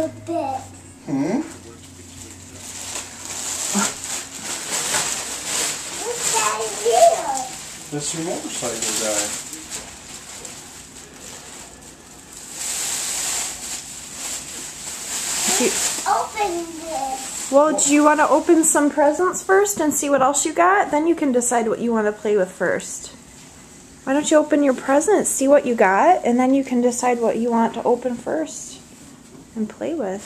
little bit. Hmm? What's that here? That's your motorcycle guy. Open this. Well, do you want to open some presents first and see what else you got? Then you can decide what you want to play with first. Why don't you open your presents, see what you got, and then you can decide what you want to open first and play with.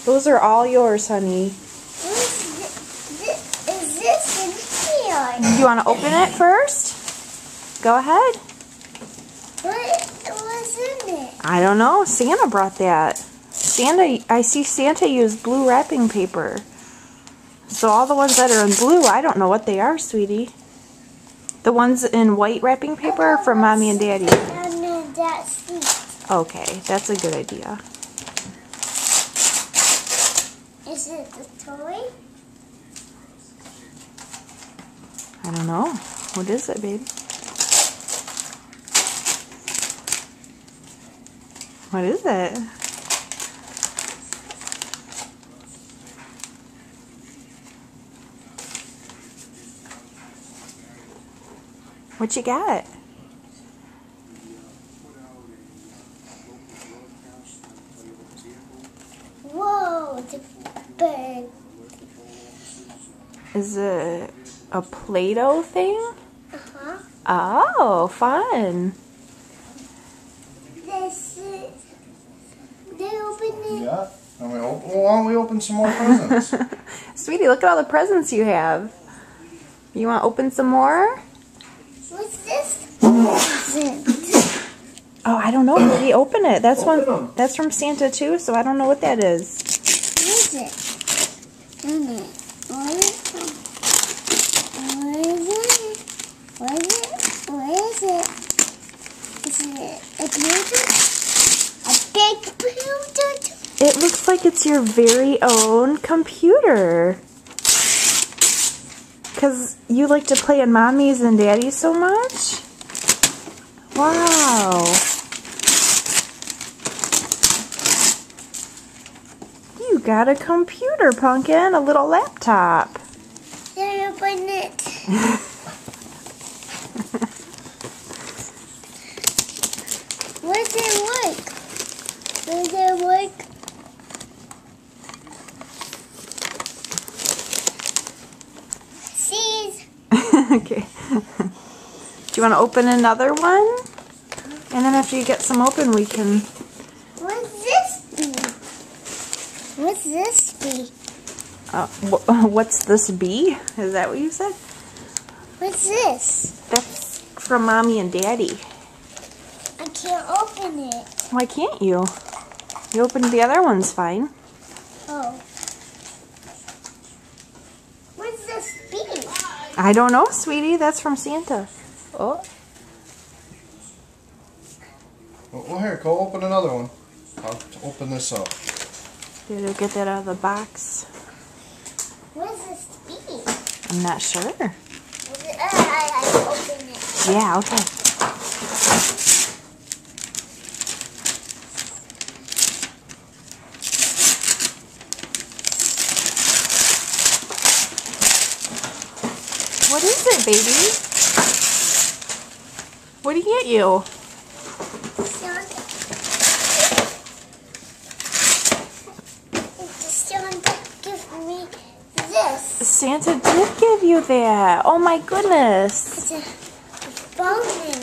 Those are all yours, honey. Is this in here? You want to open it first? Go ahead. What's in it? I don't know. Santa brought that. I see Santa used blue wrapping paper. So all the ones that are in blue, I don't know what they are, sweetie. The ones in white wrapping paper are from Mommy and Daddy. Okay, that's a good idea. Is it the toy? I don't know. What is it, baby? What is it? What you got? Whoa, it's a bird. Is it a Play-Doh thing? Uh-huh. Oh, fun. This is... They open it. Yeah. Well, why don't we open some more presents? Sweetie, look at all the presents you have. You want to open some more? What's this present? Oh, I don't know. Maybe open it. That's Open one. them. That's from Santa too, so I don't know what that is. What is it? What is it? What is it? What is it? Is it a computer? A big computer? It looks like it's your very own computer. Because you like to play in Mommy's and Daddy's so much? Wow. You got a computer, Pumpkin. A little laptop. They open it. What does it work? Does it work? Seeds. Okay. Do you want to open another one? And then after you get some open, we can... What's this be? What's this be? What's this be? Is that what you said? What's this? That's from Mommy and Daddy. I can't open it. Why can't you? You opened the other ones fine. Oh. What's this be? I don't know, sweetie. That's from Santa. Oh. Well, here, go open another one. I'll open this up. Did I get that out of the box? What's this be? I'm not sure. Is it, I open it. Yeah, okay. What is it, baby? What did he get you? Santa give me this. Santa did give you that. Oh my goodness. It's a bonus.